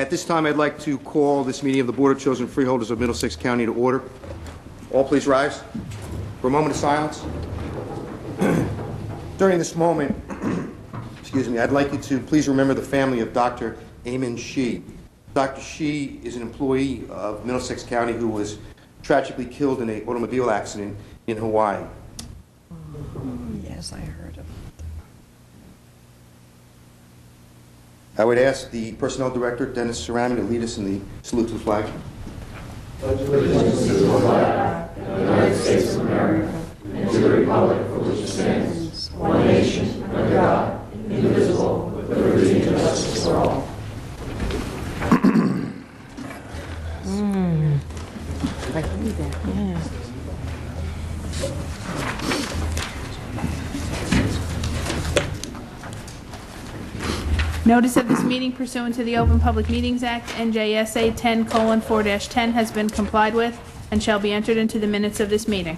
At this time, I'd like to call this meeting of the Board of Chosen Freeholders of Middlesex County to order. All please rise for a moment of silence. During this moment, excuse me, I'd like you to please remember the family of Dr. Amin Shi. Dr. Shi is an employee of Middlesex County who was tragically killed in an automobile accident in Hawaii. Yes, I heard of. I would ask the Personnel Director, Dennis Cerami, to lead us in the salute to the flag. Pledge allegiance to the flag of the United States of America and to the republic for which it stands, one nation, under God, indivisible, with liberty and justice for all. I heard that. Yeah. Notice of this meeting pursuant to the Open Public Meetings Act, NJSA 10:4-10, has been complied with and shall be entered into the minutes of this meeting.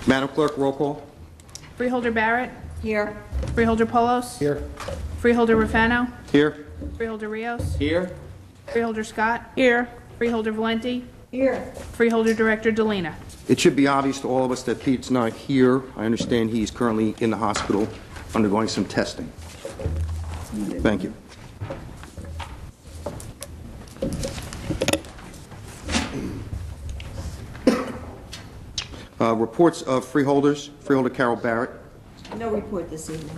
Madam Clerk, roll call. Freeholder Barrett. Here. Freeholder Polos. Here. Freeholder Rufano. Here. Freeholder Rios. Here. Freeholder Scott. Here. Freeholder Valenti. Here. Freeholder Director Delina. It should be obvious to all of us that Pete's not here. I understand he's currently in the hospital undergoing some testing. Thank you. Reports of freeholders. Freeholder Carol Barrett. No report this evening.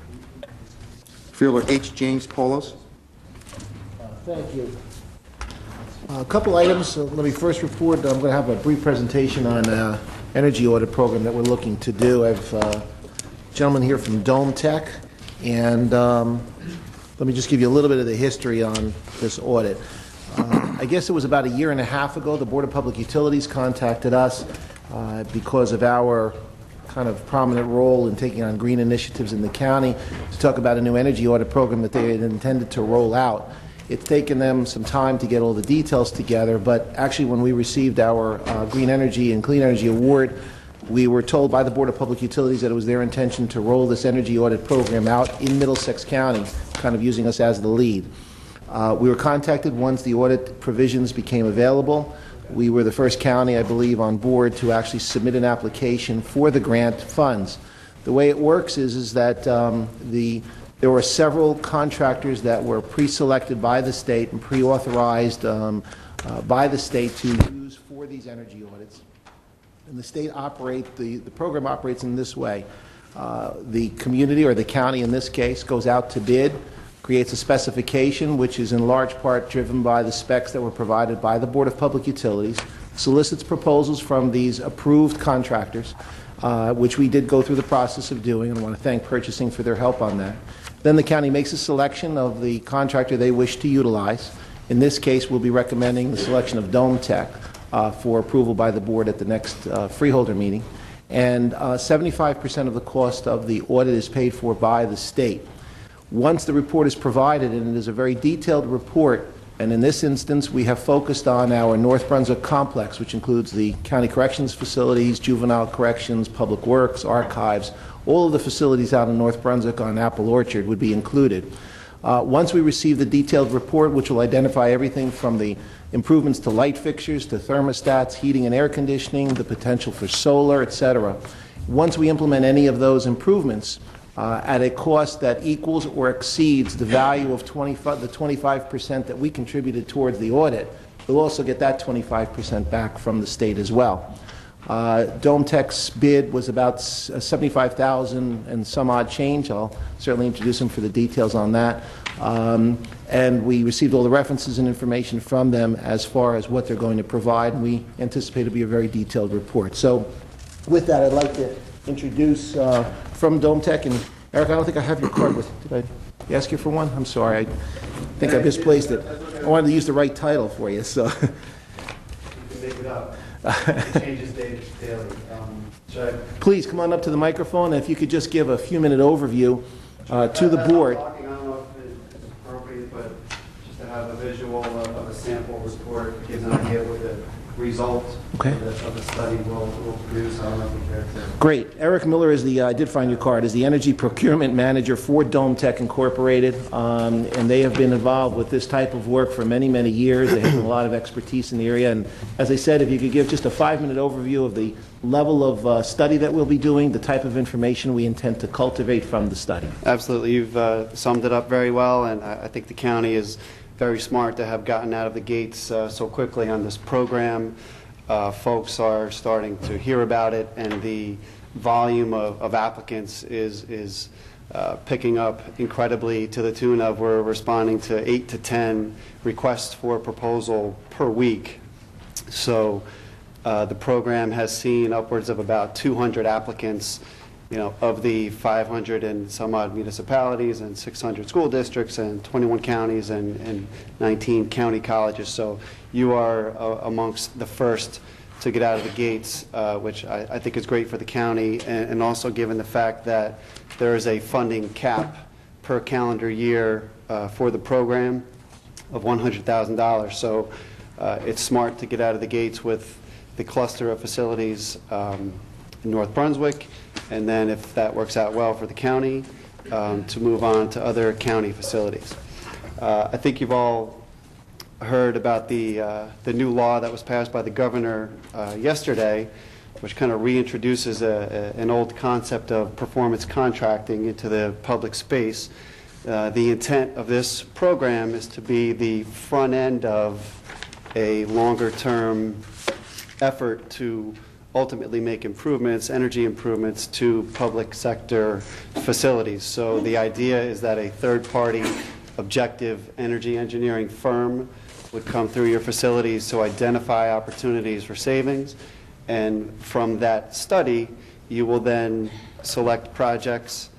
Freeholder H. James Polos. Thank you. A couple items. Let me first report. I'm going to have a brief presentation on energy audit program that we're looking to do. I have a gentleman here from Dome Tech, and let me just give you a little bit of the history on this audit. I guess it was about a year and a half ago, the Board of Public Utilities contacted us because of our kind of prominent role in taking on green initiatives in the county to talk about a new energy audit program that they had intended to roll out. It's taken them some time to get all the details together, but actually when we received our Green Energy and Clean Energy Award, we were told by the Board of Public Utilities that it was their intention to roll this energy audit program out in Middlesex County, kind of using us as the lead. We were contacted once the audit provisions became available. We were the first county, I believe, on board to actually submit an application for the grant funds. The way it works is that there were several contractors that were pre-selected by the state and pre-authorized by the state to use for these energy audits. And the state the program operates in this way. The community, or the county in this case, goes out to bid, creates a specification, which is in large part driven by the specs that were provided by the Board of Public Utilities, solicits proposals from these approved contractors, which we did go through the process of doing, and I want to thank purchasing for their help on that. Then the county makes a selection of the contractor they wish to utilize. In this case, we'll be recommending the selection of Dome Tech for approval by the board at the next freeholder meeting. And 75% of the cost of the audit is paid for by the state. Once the report is provided, and it is a very detailed report, and in this instance we have focused on our North Brunswick complex, which includes the county corrections facilities, juvenile corrections, public works, archives, all of the facilities out in North Brunswick on Apple Orchard would be included. Once we receive the detailed report, which will identify everything from the improvements to light fixtures, to thermostats, heating and air conditioning, the potential for solar, etc. Once we implement any of those improvements at a cost that equals or exceeds the value of the 25% that we contributed towards the audit, we'll also get that 25% back from the state as well. Dome Tech's bid was about $75,000 and some odd change. I'll certainly introduce them for the details on that. And we received all the references and information from them as far as what they're going to provide, and we anticipate it to be a very detailed report. So with that, I'd like to introduce from Dome Tech, and Eric, I don't think I have your card with you. Did I ask you for one? I'm sorry. I think I misplaced it. I wanted to use the right title for you, so. You can make it up. It changes daily. Please come on up to the microphone, and if you could just give a few-minute overview to the board. I don't know if it's appropriate, but just to have a visual of a sample report gives an idea what the result Okay. of the study will produce. I don't know compared to. Great. Eric Miller is the, I did find your card, is the Energy Procurement Manager for Dome Tech Incorporated, and they have been involved with this type of work for many, many years. They have a lot of expertise in the area, and as I said, if you could give just a 5-minute overview of the level of study that we'll be doing, the type of information we intend to cultivate from the study. Absolutely. You've summed it up very well, and I think the county is very smart to have gotten out of the gates so quickly on this program. Folks are starting to hear about it, and the volume of applicants is picking up incredibly, to the tune of we're responding to 8 to 10 requests for proposal per week. So the program has seen upwards of about 200 applicants, of the 500 and some odd municipalities and 600 school districts and 21 counties and 19 county colleges. So you are amongst the first to get out of the gates, which I think is great for the county, and also given the fact that there is a funding cap per calendar year for the program of $100,000. So it's smart to get out of the gates with the cluster of facilities in North Brunswick, and then if that works out well for the county, to move on to other county facilities. I think you've all heard about the new law that was passed by the governor yesterday, which kind of reintroduces an old concept of performance contracting into the public space. The intent of this program is to be the front end of a longer-term effort to ultimately make improvements, energy improvements to public sector facilities. So the idea is that a third-party objective energy engineering firm would come through your facilities to identify opportunities for savings, and from that study you will then select projects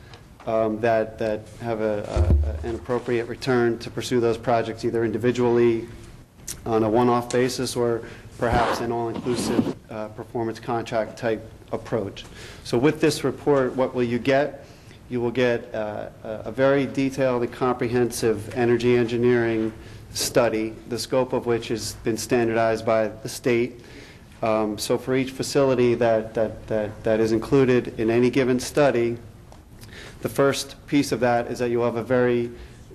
that have an appropriate return to pursue those projects, either individually on a one-off basis or perhaps an all-inclusive performance contract type approach. So with this report, what will you get? You will get a very detailed and comprehensive energy engineering study, the scope of which has been standardized by the state. So for each facility that is included in any given study, the first piece of that is that you'll have a very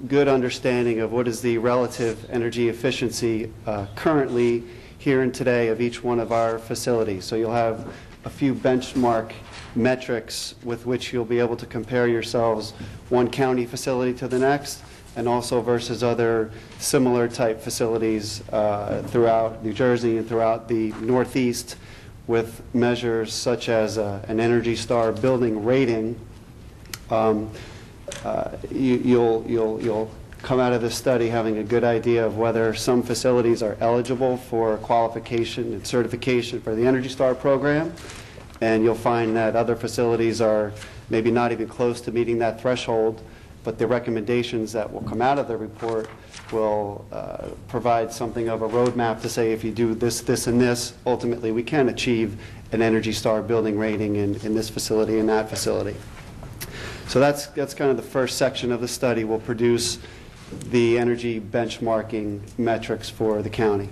good understanding of what is the relative energy efficiency currently here and today of each one of our facilities. So you'll have a few benchmark metrics with which you'll be able to compare yourselves one county facility to the next, and also versus other similar type facilities throughout New Jersey and throughout the Northeast, with measures such as an Energy Star building rating. You'll come out of this study having a good idea of whether some facilities are eligible for qualification and certification for the Energy Star program, and you'll find that other facilities are maybe not even close to meeting that threshold, but the recommendations that will come out of the report will provide something of a roadmap to say, if you do this, this, and this, ultimately we can achieve an Energy Star building rating in this facility and that facility. So that's kind of the first section of the study. Will produce the energy benchmarking metrics for the county.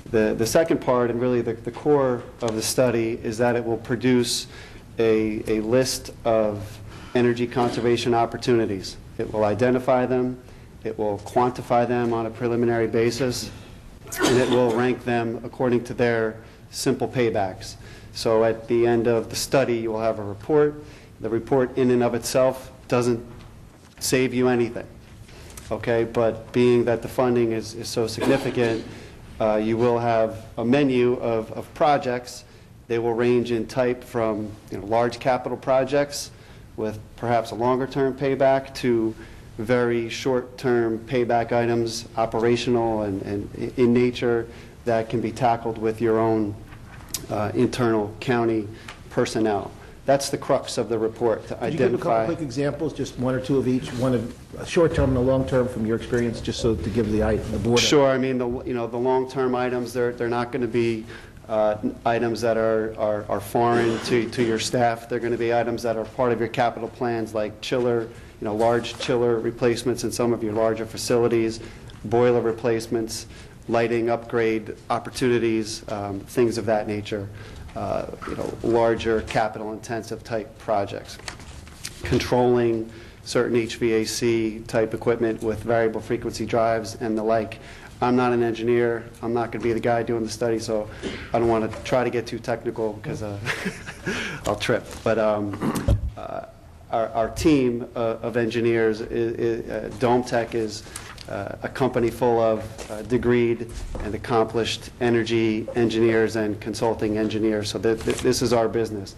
The second part, and really the core of the study, is that it will produce a list of energy conservation opportunities. It will identify them, it will quantify them on a preliminary basis, and it will rank them according to their simple paybacks. So at the end of the study, you will have a report. The report in and of itself doesn't save you anything, okay? But being that the funding is so significant, you will have a menu of projects. They will range in type from large capital projects with perhaps a longer-term payback to very short-term payback items, operational and in nature, that can be tackled with your own internal county personnel. That's the crux of the report, to Could you give a couple quick examples, just one or two of each, one of short-term and a long-term from your experience, just so to give the board? Sure. I mean, the long-term items, they're not going to be items that are foreign to your staff. They're going to be items that are part of your capital plans, like chiller, large chiller replacements in some of your larger facilities, boiler replacements, lighting upgrade opportunities, things of that nature, larger capital-intensive type projects. Controlling certain HVAC type equipment with variable frequency drives and the like. I'm not an engineer. I'm not going to be the guy doing the study, so I don't want to try to get too technical because I'll trip. But our team of engineers, Dome Tech is a company full of degreed and accomplished energy engineers and consulting engineers, so this is our business.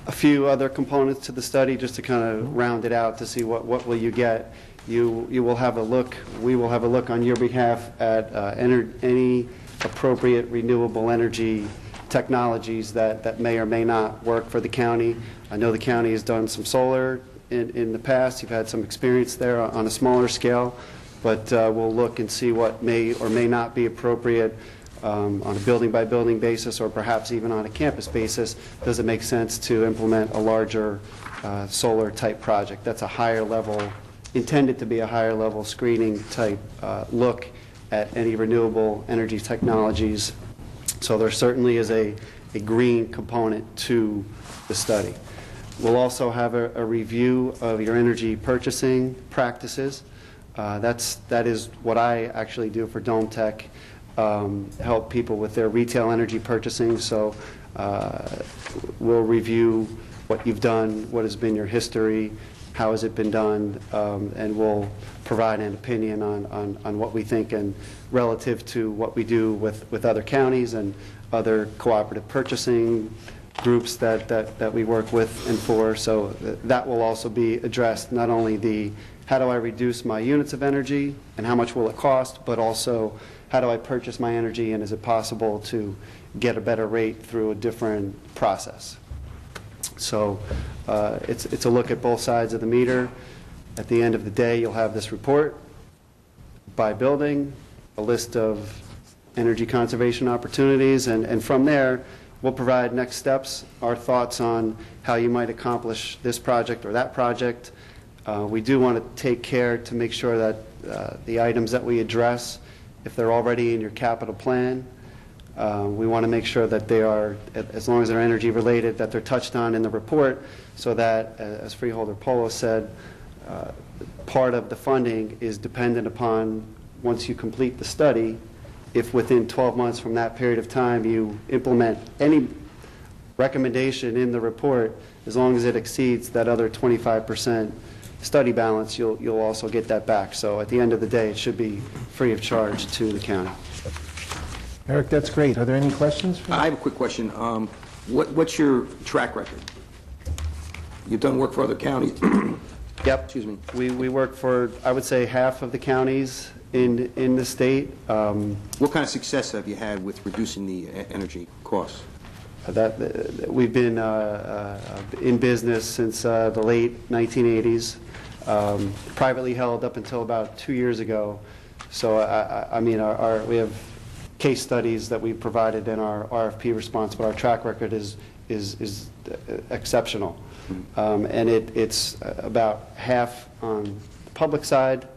A few other components to the study, just to kind of round it out to see what will you get. You will have a look, we will have a look on your behalf at any appropriate renewable energy technologies that may or may not work for the county. I know the county has done some solar in the past. You've had some experience there on a smaller scale, but we'll look and see what may or may not be appropriate on a building-by-building basis, or perhaps even on a campus basis. Does it make sense to implement a larger solar-type project? That's a higher level, intended to be a higher level screening type look at any renewable energy technologies. So there certainly is a green component to the study. We'll also have a review of your energy purchasing practices. That is what I actually do for Dome Tech. Help people with their retail energy purchasing. So we'll review what you've done, what has been your history, how has it been done, and we'll provide an opinion on what we think and relative to what we do with other counties and other cooperative purchasing groups that we work with and for. So that will also be addressed, not only the how do I reduce my units of energy and how much will it cost, but also how do I purchase my energy, and is it possible to get a better rate through a different process? So it's a look at both sides of the meter. At the end of the day, you'll have this report by building, a list of energy conservation opportunities, and from there, we'll provide next steps, our thoughts on how you might accomplish this project or that project. We do want to take care to make sure that the items that we address, if they're already in your capital plan, we want to make sure that they are, as long as they're energy related, that they're touched on in the report, so that, as Freeholder Polo said, part of the funding is dependent upon, once you complete the study, if within 12 months from that period of time you implement any recommendation in the report, as long as it exceeds that other 25% study balance, you'll also get that back. So at the end of the day, it should be free of charge to the county. Eric, that's great. Are there any questions? I have a quick question. What's your track record? You've done work for other counties. Yep. Excuse me. We work for, I would say, half of the counties in the state. What kind of success have you had with reducing the energy costs? We've been in business since the late 1980s, privately held up until about 2 years ago. So, I mean, we have case studies that we provided in our RFP response, but our track record is exceptional. And it's about half on the public side.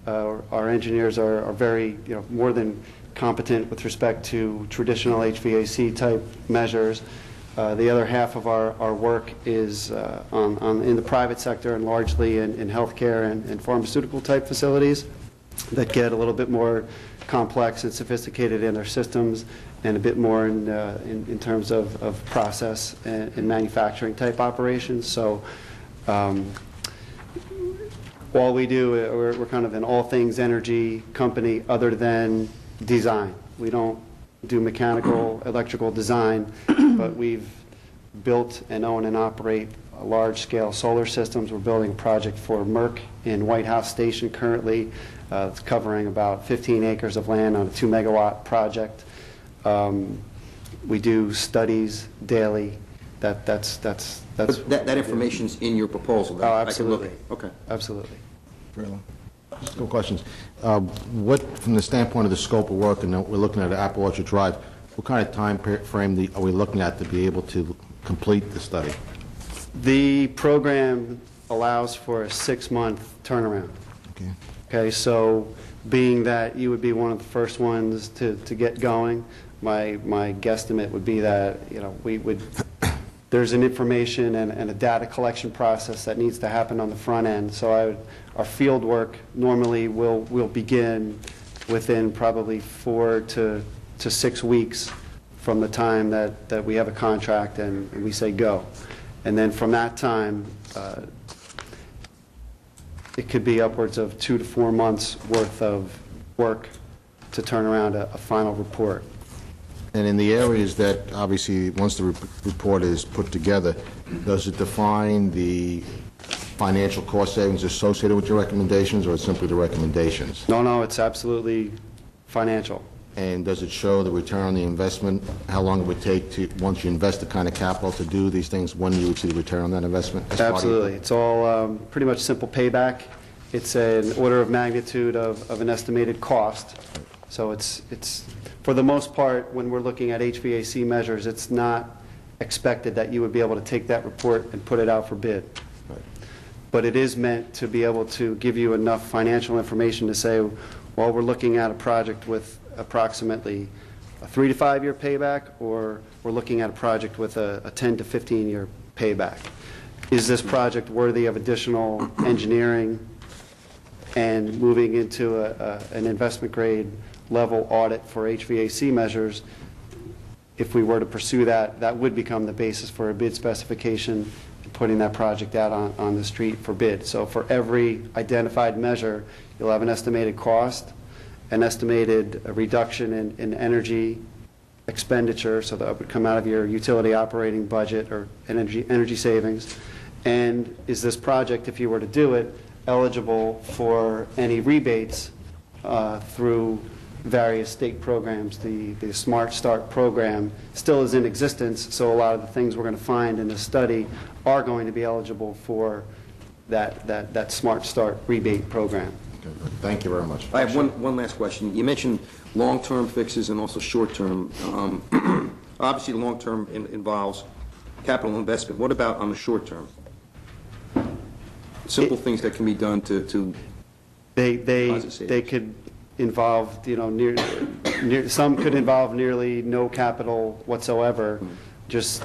Our engineers are very, more than competent with respect to traditional HVAC type measures. The other half of our work is in the private sector, and largely in healthcare and pharmaceutical type facilities that get a little bit more complex and sophisticated in their systems, and a bit more in terms of process and manufacturing type operations. So all we do, we're kind of an all things energy company other than design. We don't do mechanical, electrical design, but we've built and own and operate large-scale solar systems. We're building a project for Merck in White House Station currently. It's covering about 15 acres of land on a 2-megawatt project. We do studies daily. That information's in your proposal, though? Oh, absolutely. I can look at. Okay. Absolutely. Just a couple questions. What, from the standpoint of the scope of work, and we're looking at Apple Orchard Drive, what kind of time frame are we looking at to be able to complete the study? The program allows for a 6-month turnaround. Okay. Okay, so being that you would be one of the first ones to get going, my guesstimate would be that, we would, there's an information and a data collection process that needs to happen on the front end. So our field work normally will begin within probably 4 to 6 weeks from the time that we have a contract and we say go. And then from that time, it could be upwards of 2 to 4 months worth of work to turn around a final report. And in the areas that, obviously, once the report is put together, does it define the financial cost savings associated with your recommendations, or simply the recommendations? No, it's absolutely financial. And does it show the return on the investment, how long it would take to, once you invest the kind of capital to do these things, when you would see the return on that investment? Absolutely. It's all pretty much simple payback. It's an order of magnitude of an estimated cost. So it's for the most part, when we're looking at HVAC measures, it's not expected that you would be able to take that report and put it out for bid. Right. But it is meant to be able to give you enough financial information to say, well, we're looking at a project with approximately a 3 to 5 year payback, or we're looking at a project with a 10 to 15 year payback. Is this project worthy of additional engineering and moving into an investment grade level audit for HVAC measures? If we were to pursue that, that would become the basis for a bid specification and putting that project out on the street for bid. So for every identified measure, you'll have an estimated cost, an estimated reduction in energy expenditure, so that would come out of your utility operating budget or energy savings. And is this project, if you were to do it, eligible for any rebates through various state programs? The Smart Start program still is in existence, so a lot of the things we're going to find in this study are going to be eligible for that Smart Start rebate program. Thank you very much. I have one last question. You mentioned long-term fixes and also short-term. Obviously, the long-term involves capital investment. What about on the short-term? Simple things that can be done to They could involve, some could involve nearly no capital whatsoever, just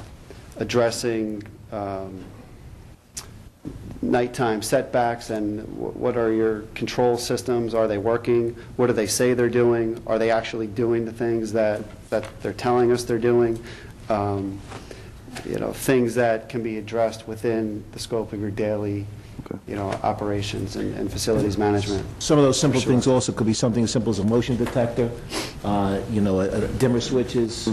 addressing nighttime setbacks and what are your control systems, are they working, what do they say they're doing, are they actually doing the things that they're telling us they're doing, things that can be addressed within the scope of your daily operations and facilities management. Some of those simple things also could be something as simple as a motion detector, dimmer switches,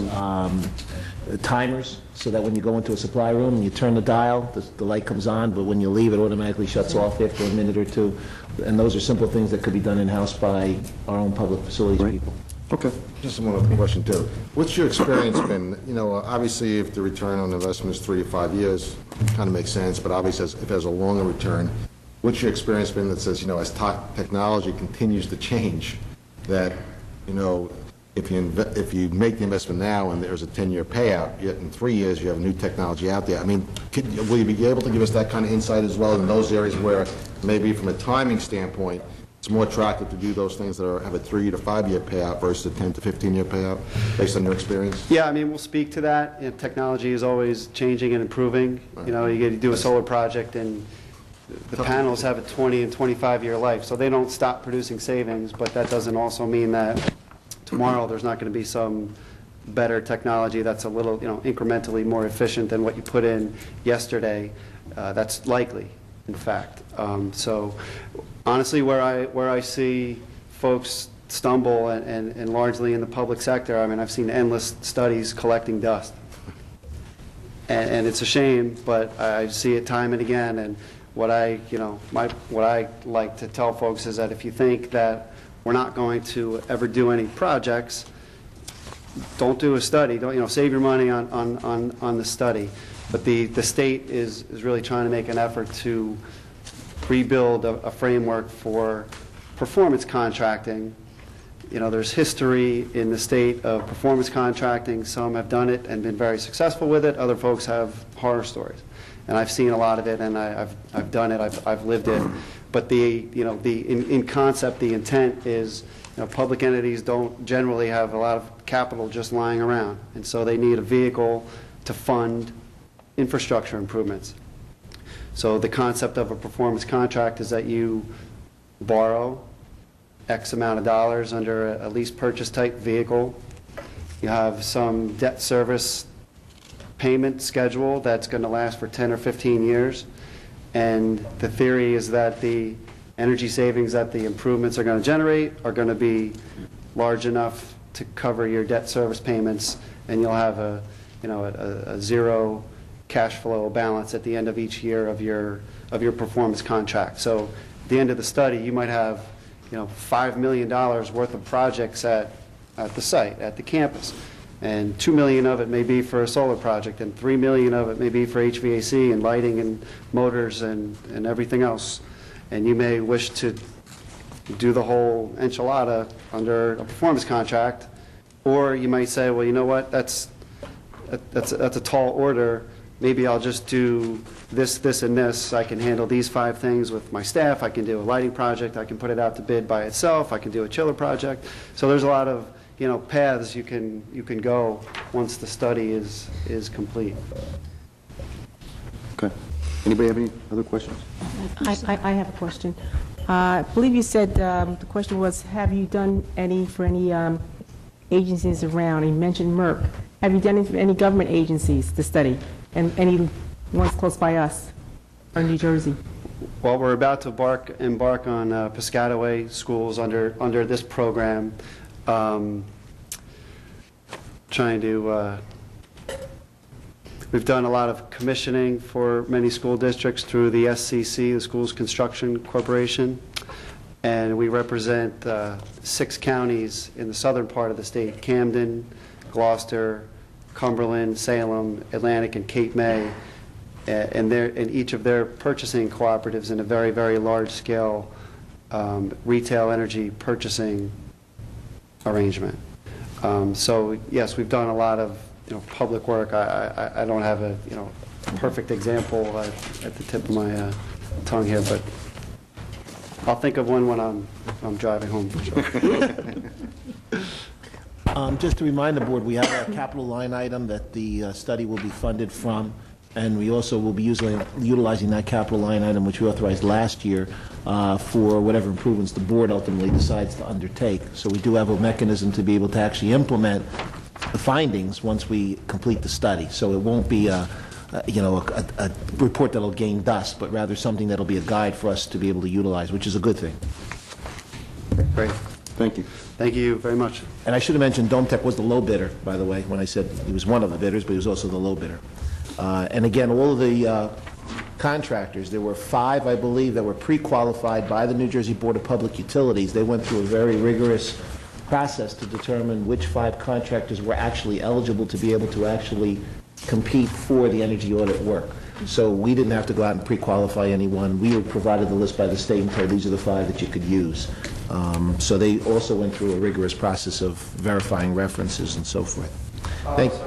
timers, so that when you go into a supply room and you turn the dial, the light comes on, but when you leave, it automatically shuts off after a minute or two. And those are simple things that could be done in-house by our own public facilities people. Okay. Just one other question, too. What's your experience been? Obviously, if the return on investment is 3 to 5 years, it kind of makes sense, but obviously, if it has a longer return, what's your experience been that says, as technology continues to change, that, if you make the investment now and there's a 10-year payout, yet in 3 years you have new technology out there. I mean, will you be able to give us that kind of insight as well in those areas where maybe from a timing standpoint, it's more attractive to do those things that have a 3 to 5 year payout versus a 10 to 15 year payout, based on your experience? Yeah, we'll speak to that. Technology is always changing and improving. Right. You do a solar project and the panels have a 20 and 25 year life, so they don't stop producing savings, but that doesn't also mean that tomorrow there's not going to be some better technology that's a little, incrementally more efficient than what you put in yesterday. That's likely, in fact. So honestly, where I see folks stumble, and largely in the public sector, I've seen endless studies collecting dust. And it's a shame, but I see it time and again. And what I like to tell folks is that if you think that we're not going to ever do any projects, don't do a study. Don't save your money on the study. But the state is really trying to make an effort to rebuild a framework for performance contracting. There's history in the state of performance contracting. Some have done it and been very successful with it. Other folks have horror stories. and I've seen a lot of it, and I've done it, I've lived it. But in concept, the intent is, public entities don't generally have a lot of capital just lying around, and so they need a vehicle to fund infrastructure improvements. So the concept of a performance contract is that you borrow X amount of dollars under a lease purchase type vehicle. You have some debt service payment schedule that's going to last for 10 or 15 years. And the theory is that the energy savings that the improvements are going to generate are going to be large enough to cover your debt service payments, and you'll have a zero cash flow balance at the end of each year of your performance contract. So at the end of the study, you might have $5 million worth of projects at the site, at the campus. And $2 million of it may be for a solar project, and $3 million of it may be for HVAC and lighting and motors and everything else. And you may wish to do the whole enchilada under a performance contract, or you might say, well, you know what, that's a tall order. Maybe I'll just do this, this, and this. I can handle these 5 things with my staff. I can do a lighting project. I can put it out to bid by itself. I can do a chiller project. So there's a lot of paths you can go once the study is complete. Okay. Anybody have any other questions? I have a question. I believe you said the question was, have you done any for any agencies around? You mentioned Merck. Have you done it for any government agencies to study, and any ones close by us or New Jersey? Well, we're about to embark on Piscataway schools under this program. We've done a lot of commissioning for many school districts through the SCC, the Schools Construction Corporation, and we represent 6 counties in the southern part of the state: Camden, Gloucester, Cumberland, Salem, Atlantic, and Cape May, and each of their purchasing cooperatives in a very, very large-scale retail energy purchasing arrangement. So yes, we've done a lot of public work. I don't have a perfect example at the tip of my tongue here, but I'll think of one when I'm driving home for sure. Just to remind the board, we have a capital line item that the study will be funded from, and we also will be utilizing that capital line item, which we authorized last year, for whatever improvements the board ultimately decides to undertake. So we do have a mechanism to be able to actually implement the findings once we complete the study. So it won't be a report that'll gain dust, but rather something that'll be a guide for us to be able to utilize, which is a good thing. Great. Thank you. Thank you very much. And I should have mentioned Dometech was the low bidder, by the way, when I said he was one of the bidders, but he was also the low bidder. And again, all of the contractors, there were 5, I believe, that were pre-qualified by the New Jersey Board of Public Utilities. They went through a very rigorous process to determine which 5 contractors were actually eligible to be able to actually compete for the energy audit work. So we didn't have to go out and pre-qualify anyone. We were provided the list by the state and told these are the 5 that you could use. So they also went through a rigorous process of verifying references and so forth. Thank you.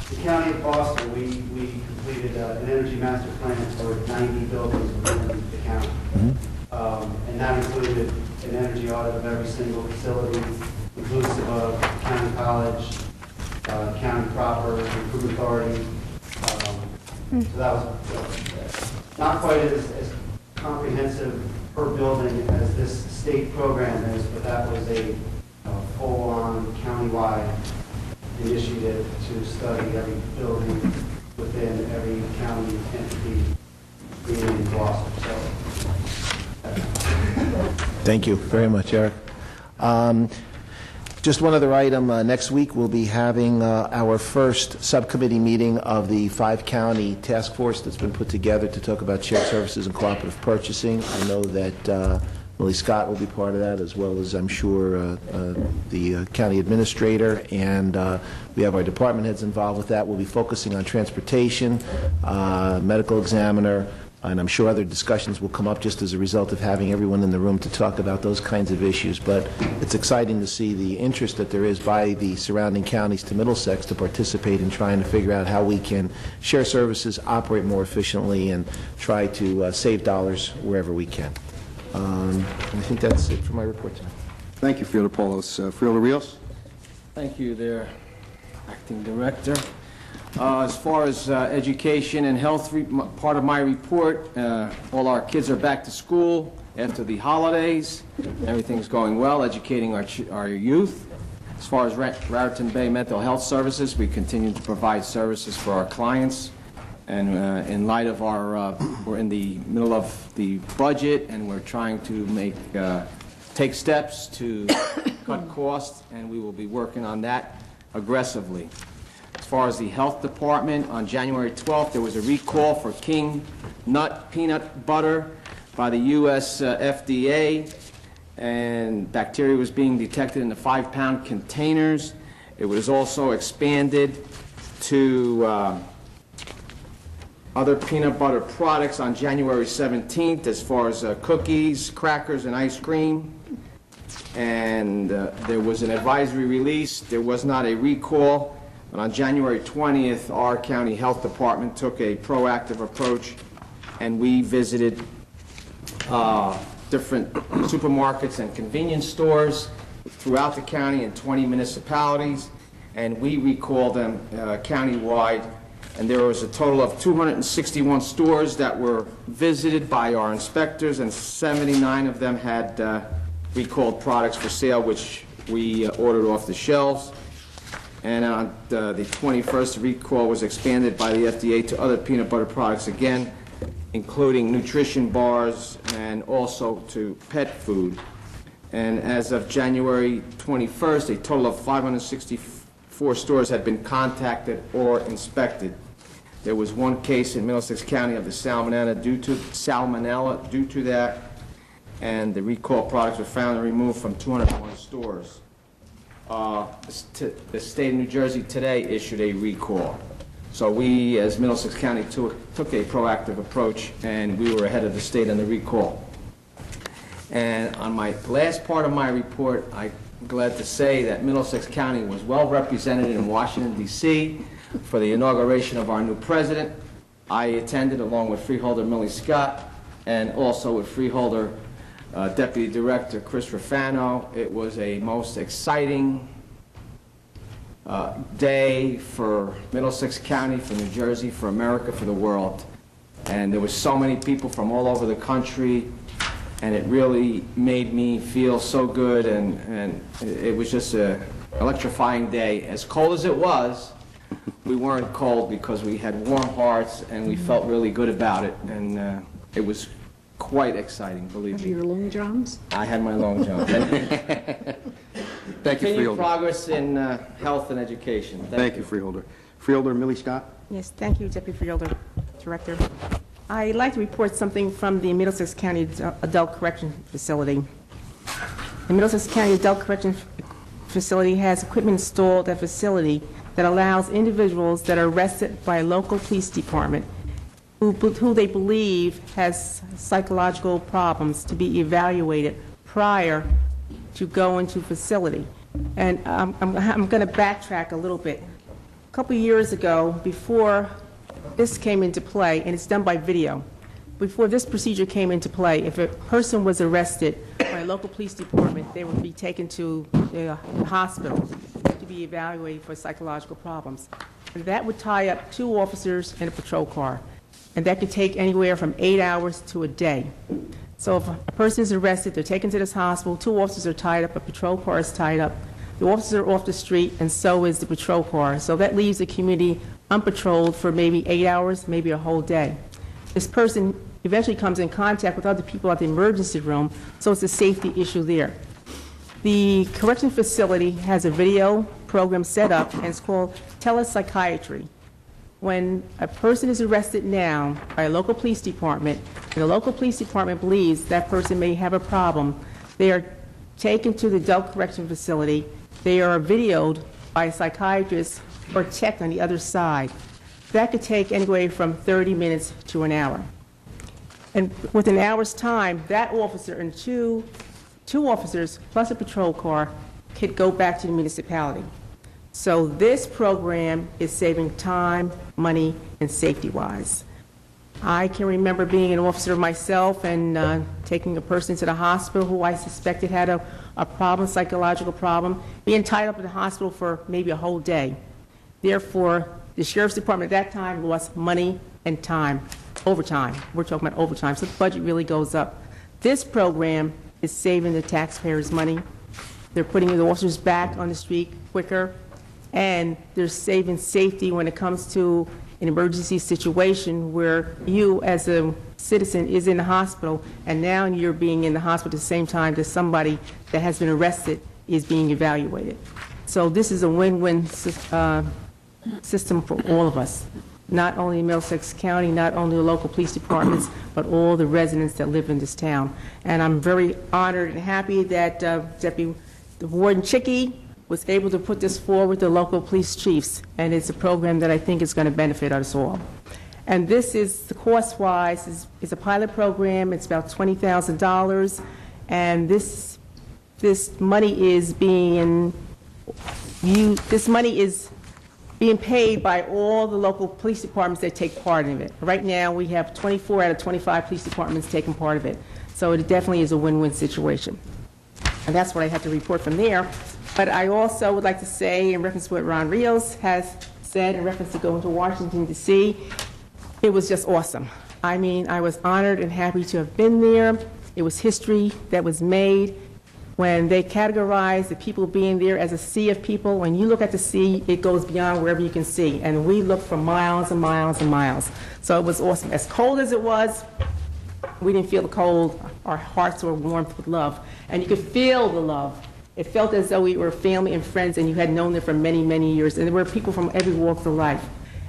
The County of Boston, we completed an energy master plan for 90 buildings within the county. And that included an energy audit of every single facility, inclusive of county college, county proper, improvement authority. So that was not quite as comprehensive per building as this state program is, but that was a full-on countywide initiative to study every building within every county entity being in Gloucester. So, Thank you very much, Eric. Just one other item. Next week we'll be having our first subcommittee meeting of the 5-county task force that's been put together to talk about shared services and cooperative purchasing. I know that Willie Scott will be part of that, as well as, I'm sure, the county administrator, and we have our department heads involved with that. We'll be focusing on transportation, medical examiner, and I'm sure other discussions will come up just as a result of having everyone in the room to talk about those kinds of issues. But it's exciting to see the interest that there is by the surrounding counties to Middlesex to participate in trying to figure out how we can share services, operate more efficiently, and try to save dollars wherever we can. I think that's it for my report tonight. Thank you, Freeholder Paulos. Freeholder Rios? Thank you there, Acting Director. As far as education and health, part of my report, all our kids are back to school after the holidays. Everything's going well, educating our youth. As far as Raritan Bay Mental Health Services, we continue to provide services for our clients. And in light of we're in the middle of the budget, and we're trying to take steps to cut costs, and we will be working on that aggressively. As far as the health department, on January 12th, there was a recall for King Nut peanut butter by the U.S. FDA, and bacteria was being detected in the 5-pound containers. It was also expanded to other peanut butter products on January 17th, as far as cookies, crackers, and ice cream. And there was an advisory release. There was not a recall. But on January 20th, our county health department took a proactive approach, and we visited different supermarkets and convenience stores throughout the county in 20 municipalities, and we recalled them countywide. And there was a total of 261 stores that were visited by our inspectors, and 79 of them had recalled products for sale, which we ordered off the shelves. And on the 21st, the recall was expanded by the FDA to other peanut butter products again, including nutrition bars and also to pet food. And as of January 21st, a total of 564 stores had been contacted or inspected. There was one case in Middlesex County of the salmonella due to that, and the recall products were found and removed from 201 stores. The state of New Jersey today issued a recall. So we, as Middlesex County, took a proactive approach, and we were ahead of the state on the recall. And on my last part of my report, I'm glad to say that Middlesex County was well represented in Washington, D.C. for the inauguration of our new president. I attended along with Freeholder Millie Scott and also with Freeholder Deputy Director Chris Rafano. It was a most exciting day for Middlesex County, for New Jersey, for America, for the world. And there were so many people from all over the country, and it really made me feel so good, and it was just an electrifying day. As cold as it was, we weren't cold because we had warm hearts, and we felt really good about it, and it was quite exciting, believe me. Have your long johns? I had my long johns. Thank you, Continued Freeholder. progress in health and education. Thank you, Freeholder. Freeholder Millie Scott? Yes, thank you, Deputy Freeholder Director. I'd like to report something from the Middlesex County Adult Correction Facility. The Middlesex County Adult Correction Facility has equipment installed at the facility that allows individuals that are arrested by a local police department who they believe has psychological problems to be evaluated prior to going to facility. And I'm going to backtrack a little bit. A couple of years ago, before this came into play, and it's done by video, before this procedure came into play, if a person was arrested by a local police department, they would be taken to the hospital to be evaluated for psychological problems. And that would tie up 2 officers in a patrol car, and that could take anywhere from 8 hours to a day. So if a person is arrested, they're taken to this hospital, 2 officers are tied up, a patrol car is tied up, the officers are off the street, and so is the patrol car. So that leaves the community unpatrolled for maybe 8 hours, maybe a whole day. This person eventually comes in contact with other people at the emergency room, so it's a safety issue there. The correction facility has a video program set up, and it's called telepsychiatry. When a person is arrested now by a local police department, and the local police department believes that person may have a problem, they are taken to the adult correction facility. They are videoed by a psychiatrist or checked on the other side. That could take anywhere from 30 minutes to an hour. And within an hour's time, that officer and two officers plus a patrol car could go back to the municipality. So this program is saving time, money, and safety-wise. I can remember being an officer myself and taking a person to the hospital who I suspected had a problem, psychological problem, being tied up in the hospital for maybe a whole day. Therefore, the sheriff's department at that time lost money and time, overtime. We're talking about overtime, so the budget really goes up. This program is saving the taxpayers money. They're putting the officers back on the street quicker, and they're saving safety when it comes to an emergency situation where you as a citizen is in the hospital, and now you're being in the hospital at the same time that somebody that has been arrested is being evaluated. So this is a win-win system for all of us, not only Middlesex County, not only the local police departments, but all the residents that live in this town. And I'm very honored and happy that Deputy Warden Chicky was able to put this forward to local police chiefs, and it's a program that I think is going to benefit us all. And this is, the cost-wise, is a pilot program. It's about $20,000, and this money is being paid by all the local police departments that take part in it. Right now, we have 24 out of 25 police departments taking part of it. So it definitely is a win-win situation. And that's what I have to report from there. But I also would like to say, in reference to what Ron Rios has said, in reference to going to Washington, D.C., it was just awesome. I mean, I was honored and happy to have been there. It was history that was made. When they categorize the people being there as a sea of people, when you look at the sea, it goes beyond wherever you can see. And we looked for miles and miles and miles. So it was awesome. As cold as it was, we didn't feel the cold. Our hearts were warmed with love. And you could feel the love. It felt as though we were family and friends and you had known them for many, many years. And there were people from every walk of life.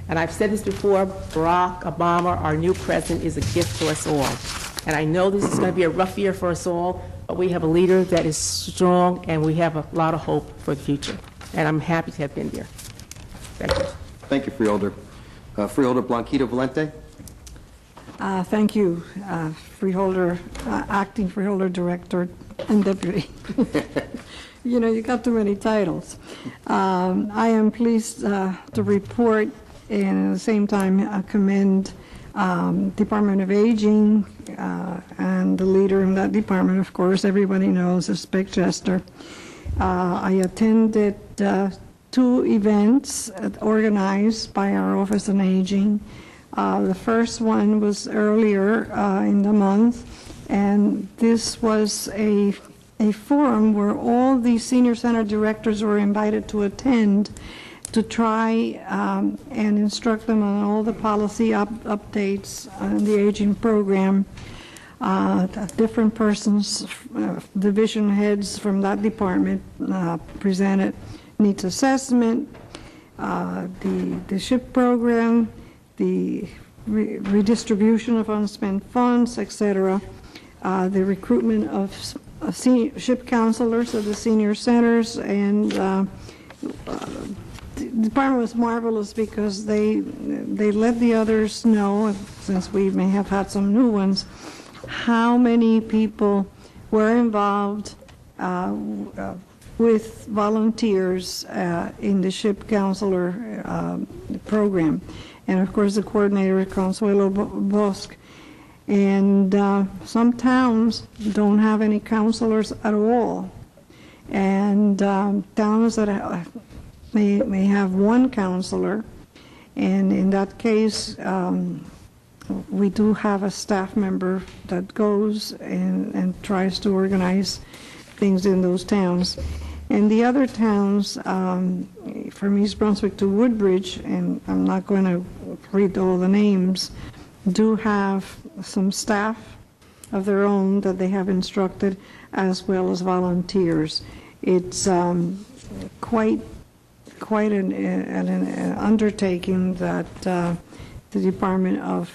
And I've said this before, Barack Obama, our new president, is a gift to us all. And I know this is going to be a rough year for us all, but we have a leader that is strong and we have a lot of hope for the future. And I'm happy to have been there. Thank you. Thank you, Freeholder. Freeholder Blanquito Valente. Thank you, Freeholder, Acting Freeholder Director and Deputy. You know, you got too many titles. I am pleased to report and at the same time commend Department of Aging and the leader in that department, of course, everybody knows, is Beck Chester. I attended 2 events organized by our Office on Aging. The first one was earlier in the month, and this was a forum where all the senior center directors were invited to attend to try and instruct them on all the policy updates on the aging program. Different persons, division heads from that department presented needs assessment, the SHIP program, the redistribution of unspent funds, etc., the recruitment of SHIP counselors at the senior centers, and the department was marvelous because they let the others know, since we may have had some new ones, how many people were involved with volunteers in the SHIP counselor program. And of course the coordinator is Consuelo Bosque. And some towns don't have any counselors at all. And towns that may have one counselor, and in that case we do have a staff member that goes and tries to organize things in those towns. And the other towns, from East Brunswick to Woodbridge, and I'm not going to read all the names, do have some staff of their own that they have instructed, as well as volunteers. It's quite an undertaking that the Department of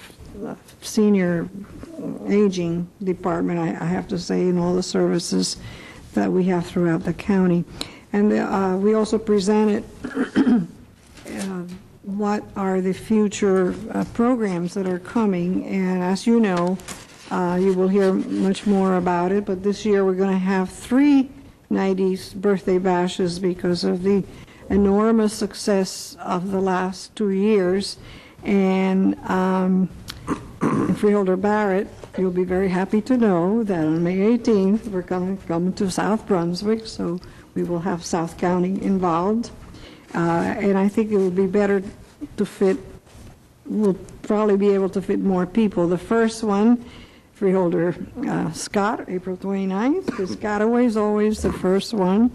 Senior Aging Department, I have to say, in all the services that we have throughout the county. And we also presented what are the future programs that are coming. And as you know, You will hear much more about it, but this year we're going to have 3 90s birthday bashes because of the enormous success of the last 2 years. And Freeholder Barrett, you'll be very happy to know that on May 18th, we're coming to South Brunswick, so we will have South County involved. And I think it will be better to fit, we'll probably be able to fit more people. The first one, Freeholder Scott, April 29th, because Scotaway is always the first one.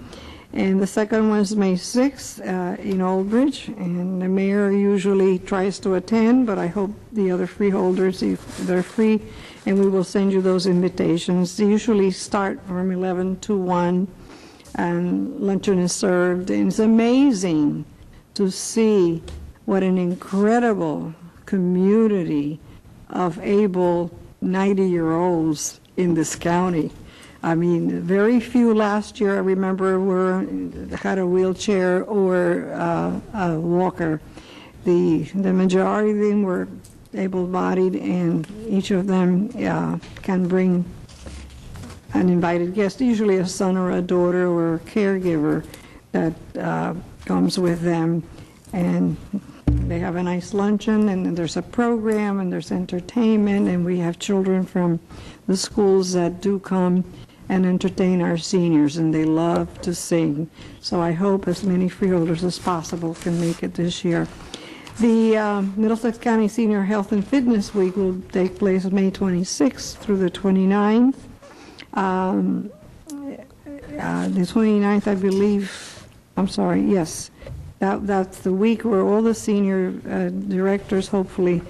And the second one is May 6th in Old Bridge, and the mayor usually tries to attend, but I hope the other freeholders, if they're free, and we will send you those invitations. They usually start from 11 to 1, and luncheon is served. And it's amazing to see what an incredible community of able 90-year-olds in this county. I mean, very few last year, I remember, had a wheelchair or a walker. The majority of them were able-bodied, and each of them can bring an invited guest, usually a son or a daughter or a caregiver that comes with them. And they have a nice luncheon, and there's a program, and there's entertainment, and we have children from the schools that do come and entertain our seniors, and they love to sing. So I hope as many freeholders as possible can make it this year. The Middlesex County Senior Health and Fitness Week will take place May 26th through the 29th. The 29th, I believe, I'm sorry, yes. That's the week where all the senior directors hopefully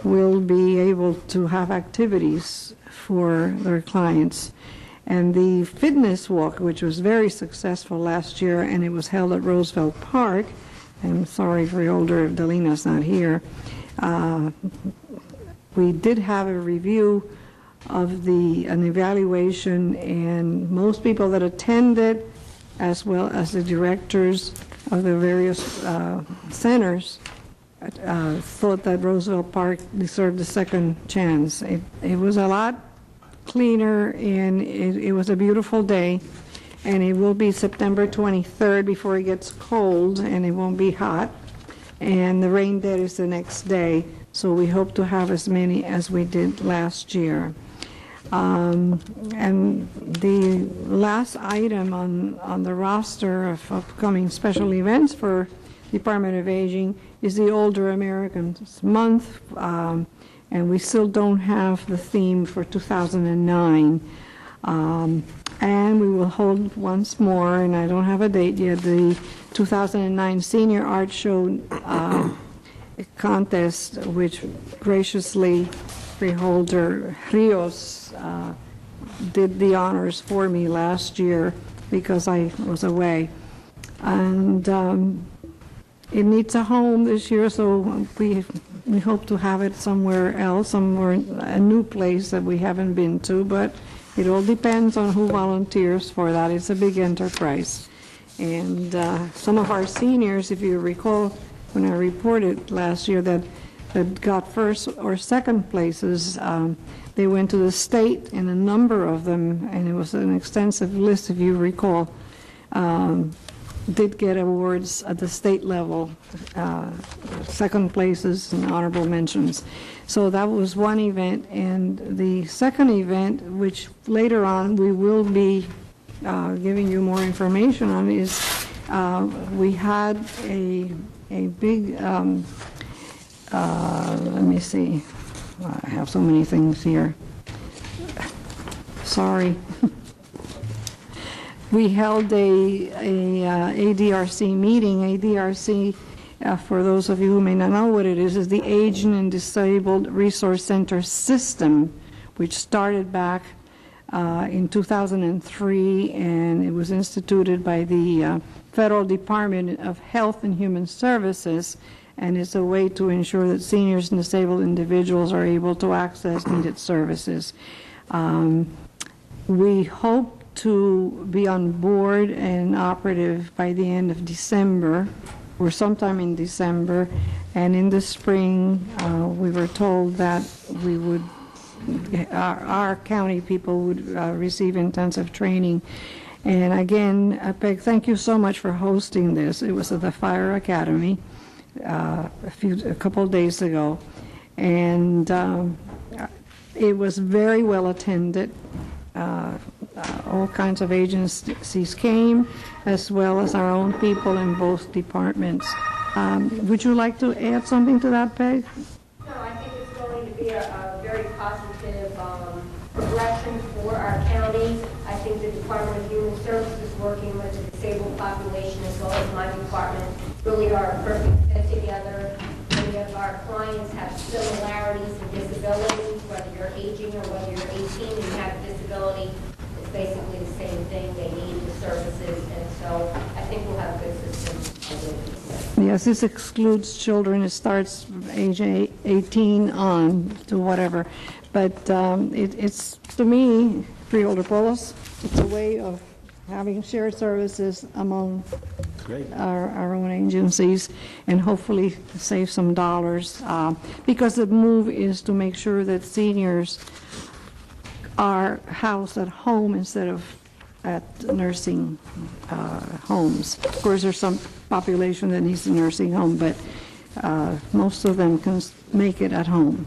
will be able to have activities for their clients. And the fitness walk, which was very successful last year, and it was held at Roosevelt Park. I'm sorry, Freeholder Delina's not here. We did have a review of an evaluation, and most people that attended, as well as the directors of the various centers, thought that Roosevelt Park deserved a second chance. It was a lot cleaner, and it was a beautiful day, and it will be September 23rd before it gets cold, and it won't be hot, and the rain date is the next day, so we hope to have as many as we did last year. And the last item on the roster of upcoming special events for Department of Aging is the Older Americans Month, and we still don't have the theme for 2009. And we will hold once more, and I don't have a date yet, the 2009 Senior Art Show contest, which graciously Freeholder Rios did the honors for me last year because I was away. And it needs a home this year, so we hope to have it somewhere else, a new place that we haven't been to, but it all depends on who volunteers for that. It's a big enterprise. And some of our seniors, if you recall, when I reported last year that got first or second places, they went to the state, and a number of them, and it was an extensive list, if you recall, did get awards at the state level, second places and honorable mentions. So that was one event. And the second event, which later on we will be giving you more information on, is we had a big, let me see, I have so many things here. Sorry. We held a ADRC meeting. ADRC, for those of you who may not know what it is the Aged and Disabled Resource Center system, which started back in 2003, and it was instituted by the Federal Department of Health and Human Services, and it's a way to ensure that seniors and disabled individuals are able to access needed services. We hope to be on board and operative by the end of December, or sometime in December, and in the spring we were told that we would our county people would receive intensive training. And again, Peg, thank you so much for hosting this. It was at the Fire Academy a couple of days ago, and it was very well attended. All kinds of agencies came, as well as our own people in both departments. Would you like to add something to that, Peg? No, I think it's going to be a very positive progression for our county. I think the Department of Human Services, working with the disabled population as well as my department, really are a perfect fit together. Many of our clients have similarities in disabilities, whether you're aging or whether you're 18 and you have a disability. It's basically the same thing. They need the services, and so I think we'll have a good system. Yes, this excludes children. It starts age 18 on to whatever. But it's, to me, Freeholder Polis, it's a way of having shared services among our own agencies and hopefully save some dollars. Because the move is to make sure that seniors are housed at home instead of at nursing homes. Of course, there's some population that needs a nursing home, but most of them can make it at home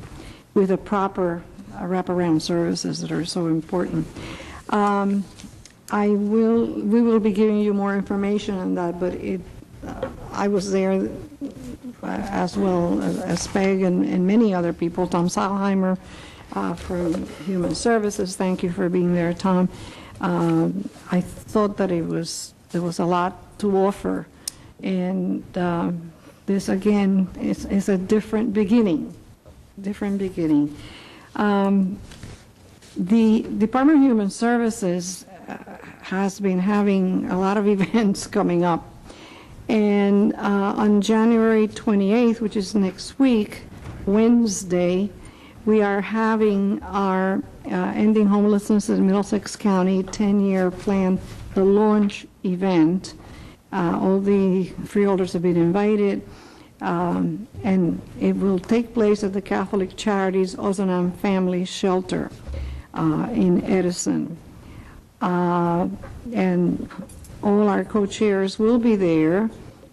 with a proper wraparound services that are so important. We will be giving you more information on that, but I was there as well as Peg and many other people. Tom Salheimer from Human Services, thank you for being there, Tom. I thought that there was a lot to offer, and this again is a different beginning. The Department of Human Services has been having a lot of events coming up, and on January 28th, which is next week, Wednesday, we are having our Ending Homelessness in Middlesex County 10-year plan, the launch event. All the freeholders have been invited, and it will take place at the Catholic Charities Ozanam Family Shelter in Edison. And all our co-chairs will be there,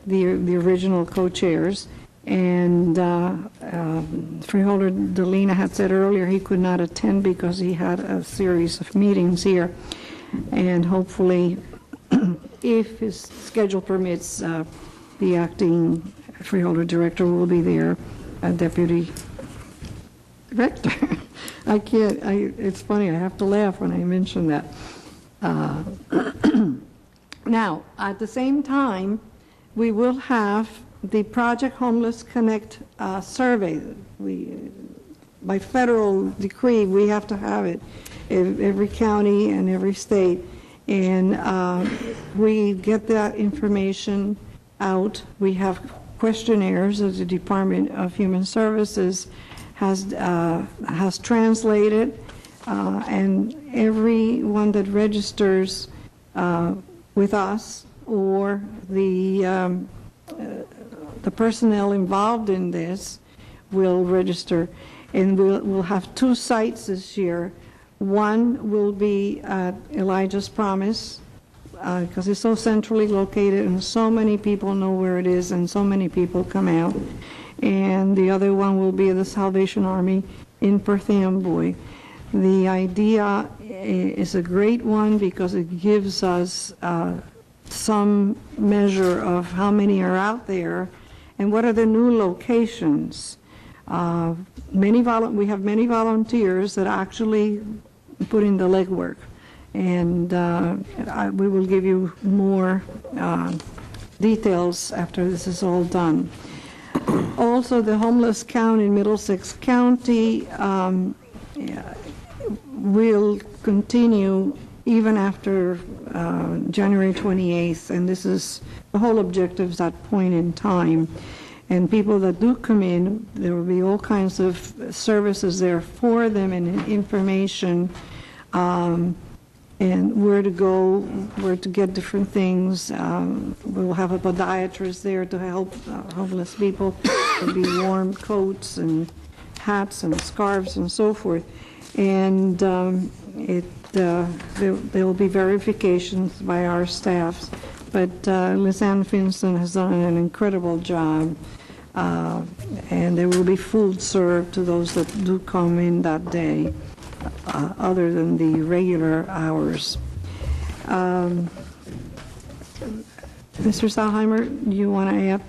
the original co-chairs. And Freeholder Delina had said earlier he could not attend because he had a series of meetings here. And hopefully, if his schedule permits, the acting Freeholder Director will be there, Deputy Director. It's funny, I have to laugh when I mention that. Now, at the same time, we will have the Project Homeless Connect survey. By federal decree, we have to have it in every county and every state. And we get that information out. We have questionnaires that the Department of Human Services has translated, and everyone that registers with us or the personnel involved in this will register. And we'll have two sites this year. One will be at Elijah's Promise, because it's so centrally located and so many people know where it is and so many people come out. And the other one will be the Salvation Army in Perth Amboy. The idea is a great one because it gives us some measure of how many are out there and what are the new locations. We have many volunteers that actually put in the legwork, and we will give you more details after this is all done. Also, the homeless count in Middlesex County will continue even after January 28th, and this is the whole objective is that point in time. And people that do come in, there will be all kinds of services there for them and information, and where to go, where to get different things. We'll have a podiatrist there to help homeless people. There'll be warm coats and hats and scarves and so forth. And there will be verifications by our staffs. But Liz Ann Finson has done an incredible job. And there will be food served to those that do come in that day, other than the regular hours. Mr. Salheimer, do you want to add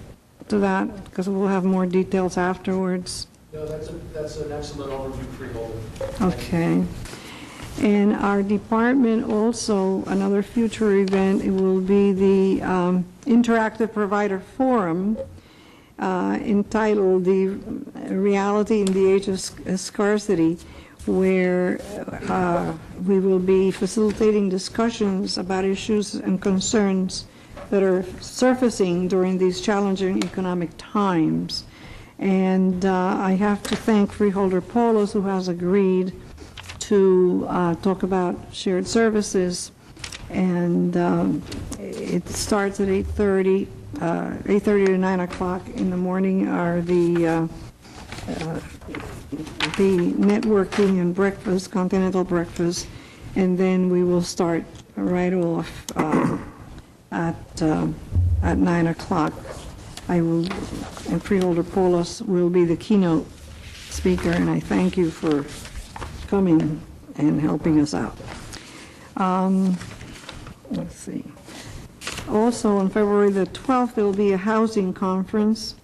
to that? Because we'll have more details afterwards. No, that's an excellent overview, Freeholder. Okay. And our department also, another future event, it will be the Interactive Provider Forum, entitled The Reality in the Age of Scarcity, where we will be facilitating discussions about issues and concerns that are surfacing during these challenging economic times. And I have to thank Freeholder Paulus, who has agreed to talk about shared services. And it starts at 8:30 to 9 o'clock in the morning are the networking and breakfast, continental breakfast, and then we will start right off at 9 o'clock. And Freeholder Paulus will be the keynote speaker, and I thank you for coming and helping us out. Let's see. Also, on February the 12th, there will be a housing conference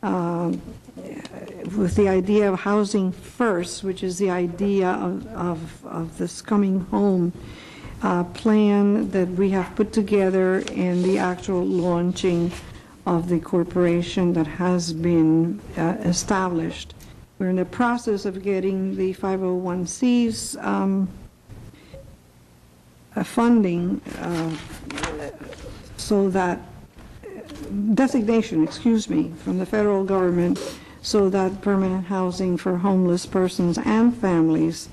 with the idea of housing first, which is the idea of this coming home plan that we have put together, and the actual launching of the corporation that has been established. We're in the process of getting the 501Cs funding so that designation, from the federal government, so that permanent housing for homeless persons and families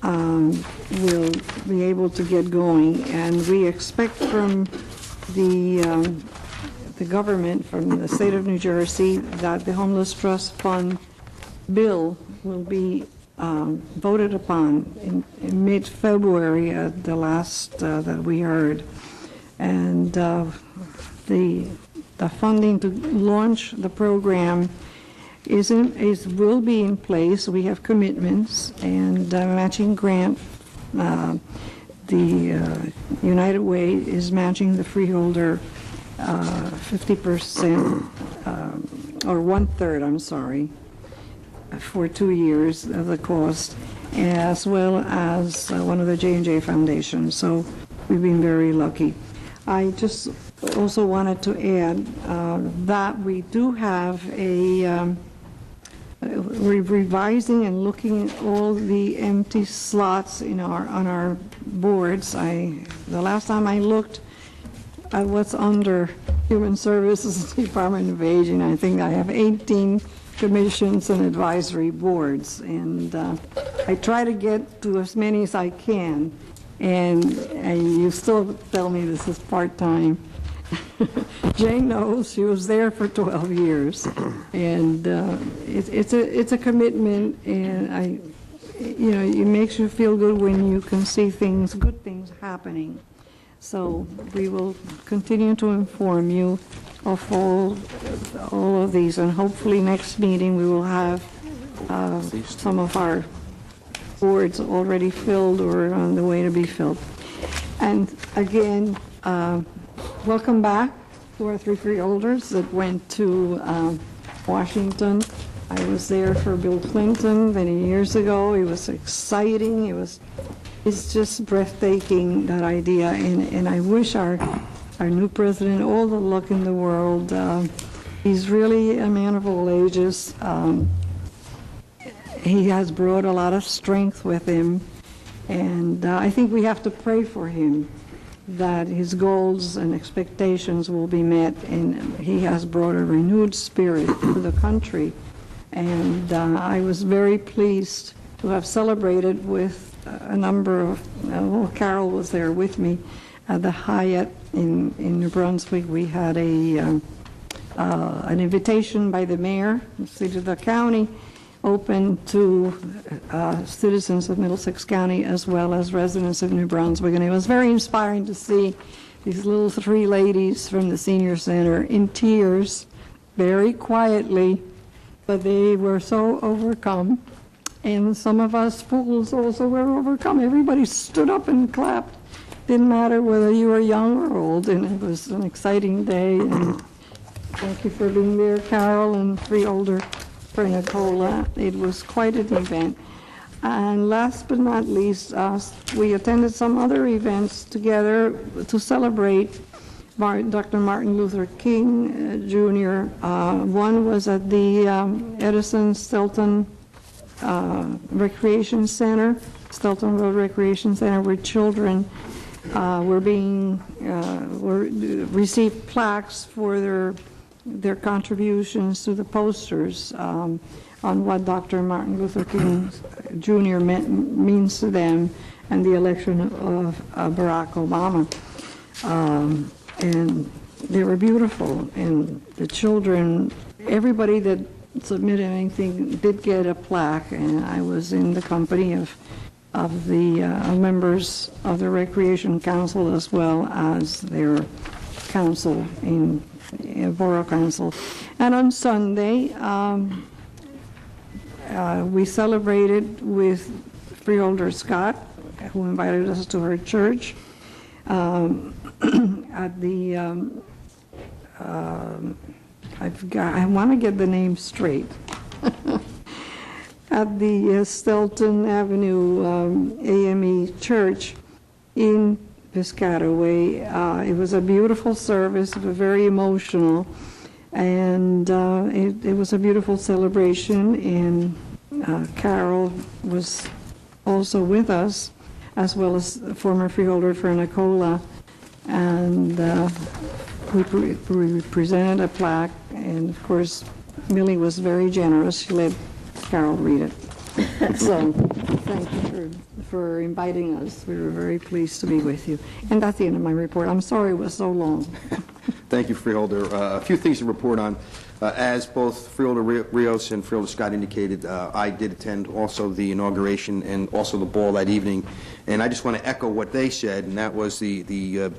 will be able to get going. And we expect from the government, from the state of New Jersey, that the Homeless Trust Fund bill will be voted upon in mid-February at the last that we heard. And the funding to launch the program will be in place. We have commitments and matching grant. The United Way is matching the freeholder 50%, or 1/3, I'm sorry, for 2 years of the cost, as well as one of the J&J Foundations. So we've been very lucky. I just also wanted to add that we do have we're revising and looking at all the empty slots on our boards. The last time I looked at what's under Human Services Department of Aging, I think I have 18 commissions and advisory boards, and I try to get to as many as I can, and you still tell me this is part-time. Jane knows, she was there for 12 years, and it's a commitment, and it makes you feel good when you can see good things happening. So we will continue to inform you of all of these, and hopefully next meeting we will have some of our boards already filled or on the way to be filled. And again, welcome back to our 3 freeholders that went to Washington. I was there for Bill Clinton many years ago. It was exciting. It's just breathtaking, that idea, and I wish our new president all the luck in the world. He's really a man of all ages. He has brought a lot of strength with him, and I think we have to pray for him that his goals and expectations will be met, and he has brought a renewed spirit to the country. And I was very pleased to have celebrated with a number of, Carol was there with me at the Hyatt in New Brunswick. We had an invitation by the mayor, the city of the county, open to citizens of Middlesex County as well as residents of New Brunswick. And it was very inspiring to see these little three ladies from the senior center in tears, very quietly, but they were so overcome. And some of us fools also were overcome. Everybody stood up and clapped. Didn't matter whether you were young or old, and it was an exciting day. And thank you for being there, Carol and Freeholder for Nicola. It was quite an event. And last but not least, we attended some other events together to celebrate Dr. Martin Luther King Jr. One was at the Edison Stelton Recreation Center, Stelton Road Recreation Center, where children received plaques for their contributions to the posters on what Dr. Martin Luther King Jr. means to them and the election of Barack Obama. And they were beautiful, and the children, everybody that submitted anything did get a plaque, and I was in the company of the members of the Recreation Council as well as their council in Borough Council. And on Sunday, we celebrated with Freeholder Scott, who invited us to her church at the, I want to get the name straight, at the Stelton Avenue AME Church in Piscataway. It was a beautiful service, it was very emotional, and it was a beautiful celebration, and Carol was also with us, as well as former freeholder for Nicola, and we presented a plaque, and of course Millie was very generous. She let Carol read it. So thank you for inviting us. We were very pleased to be with you. And that's the end of my report. I'm sorry it was so long. Thank you, Freeholder. A few things to report on. As both Freeholder Rios and Freeholder Scott indicated, I did attend also the inauguration and also the ball that evening. And I just want to echo what they said, and that was the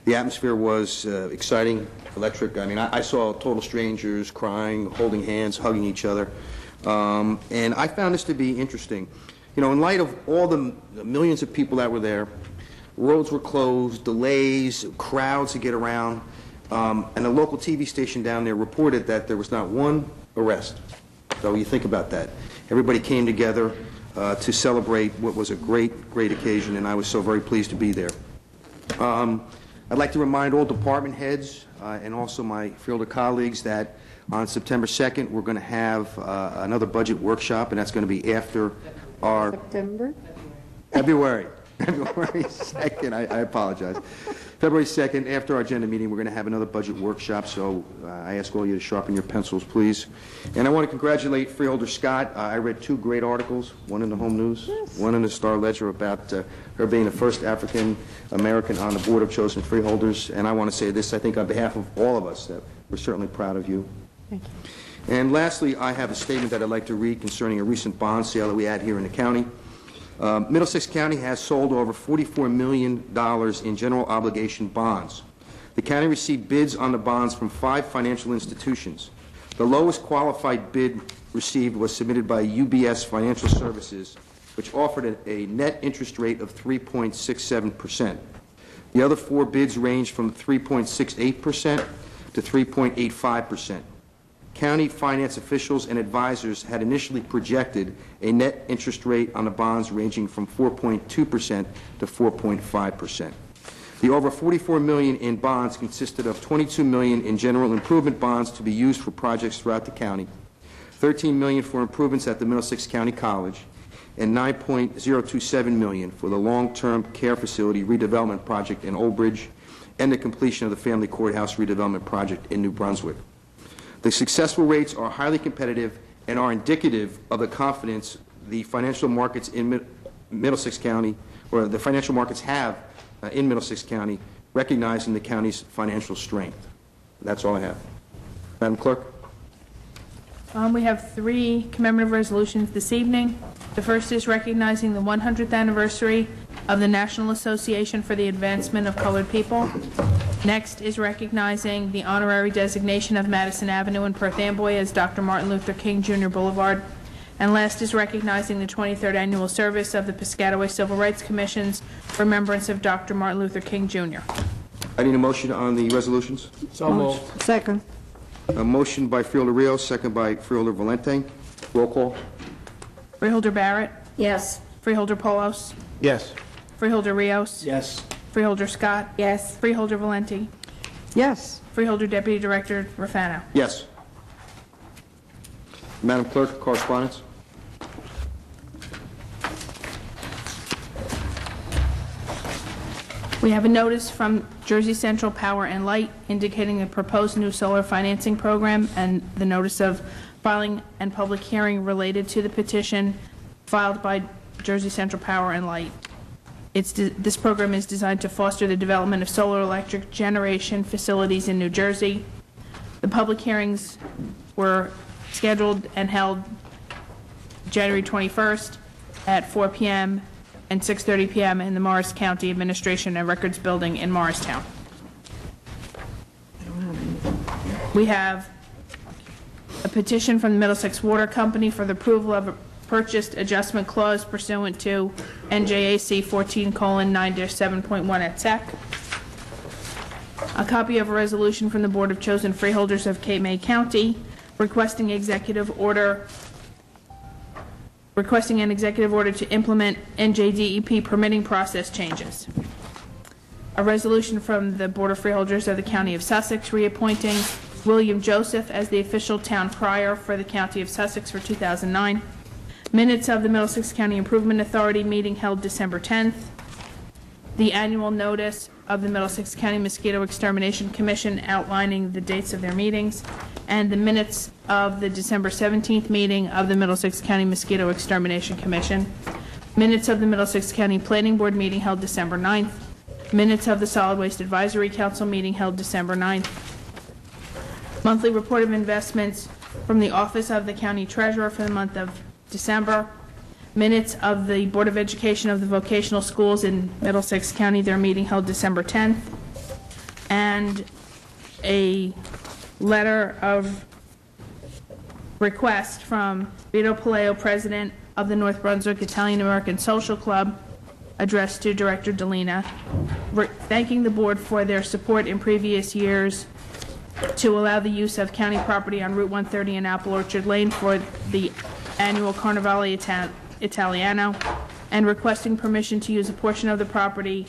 atmosphere was exciting, electric. I mean, I saw total strangers crying, holding hands, hugging each other. And I found this to be interesting. You know, in light of all the millions of people that were there, roads were closed, delays, crowds to get around, and a local TV station down there reported that there was not one arrest. So you think about that. Everybody came together to celebrate what was a great, great occasion, and I was so very pleased to be there. I'd like to remind all department heads and also my Freeholder colleagues that on September 2nd, we're going to have another budget workshop, and that's going to be after our... February 2nd, I apologize. February 2nd, after our agenda meeting, we're going to have another budget workshop, so I ask all of you to sharpen your pencils, please. And I want to congratulate Freeholder Scott. I read two great articles, one in the Home News, one in the Star Ledger, about her being the first African-American on the Board of Chosen Freeholders. And I want to say this, I think, on behalf of all of us, that we're certainly proud of you. Thank you. And lastly, I have a statement that I'd like to read concerning a recent bond sale that we had here in the county. Middlesex County has sold over $44 million in general obligation bonds. The county received bids on the bonds from 5 financial institutions. The lowest qualified bid received was submitted by UBS Financial Services, which offered a net interest rate of 3.67%. The other 4 bids ranged from 3.68% to 3.85%. County finance officials and advisors had initially projected a net interest rate on the bonds ranging from 4.2% to 4.5%. The over $44 million in bonds consisted of $22 million in general improvement bonds to be used for projects throughout the county, $13 million for improvements at the Middlesex County College, and $9.027 million for the long-term care facility redevelopment project in Old Bridge and the completion of the family courthouse redevelopment project in New Brunswick. The successful rates are highly competitive and are indicative of the confidence the financial markets in Middlesex County, or the financial markets have in Middlesex County, recognizing the county's financial strength. That's all I have. Madam Clerk. We have 3 commemorative resolutions this evening. The first is recognizing the 100th anniversary of the National Association for the Advancement of Colored People. Next is recognizing the honorary designation of Madison Avenue in Perth Amboy as Dr. Martin Luther King Jr. Boulevard. And last is recognizing the 23rd annual service of the Piscataway Civil Rights Commission's remembrance of Dr. Martin Luther King Jr. I need a motion on the resolutions. So moved. Second. A motion by Freeholder Rios, second by Freeholder Valente. Roll call. Freeholder Barrett, Yes. Freeholder Polos, Yes. Freeholder Rios, Yes. Freeholder Scott, Yes. Freeholder Valenti, Yes. Freeholder Deputy Director Rafano. Yes. Madam Clerk, correspondence. We have a notice from Jersey Central Power and Light indicating a proposed new solar financing program and the notice of filing and public hearing related to the petition filed by Jersey Central Power and Light. This program is designed to foster the development of solar electric generation facilities in New Jersey. The public hearings were scheduled and held January 21st at 4 p.m. and 6:30 p.m. in the Morris County Administration and Records Building in Morristown. We have a petition from the Middlesex Water Company for the approval of a purchased adjustment clause pursuant to NJAC 14:9-7.1 et sec. A copy of a resolution from the Board of Chosen Freeholders of Cape May County requesting an executive order to implement NJDEP permitting process changes. A resolution from the Board of Freeholders of the County of Sussex reappointing William Joseph as the official town crier for the County of Sussex for 2009. Minutes of the Middlesex County Improvement Authority meeting held December 10th. The annual notice of the Middlesex County Mosquito Extermination Commission outlining the dates of their meetings, and the minutes of the December 17th meeting of the Middlesex County Mosquito Extermination Commission, minutes of the Middlesex County Planning Board meeting held December 9th, minutes of the Solid Waste Advisory Council meeting held December 9th, monthly report of investments from the Office of the County Treasurer for the month of December, minutes of the Board of Education of the Vocational Schools in Middlesex County, their meeting held December 10th, and a letter of request from Vito Paleo, President of the North Brunswick Italian American Social Club, addressed to Director Delina, thanking the board for their support in previous years to allow the use of county property on Route 130 in Apple Orchard Lane for the annual Carnevale Italiano, and requesting permission to use a portion of the property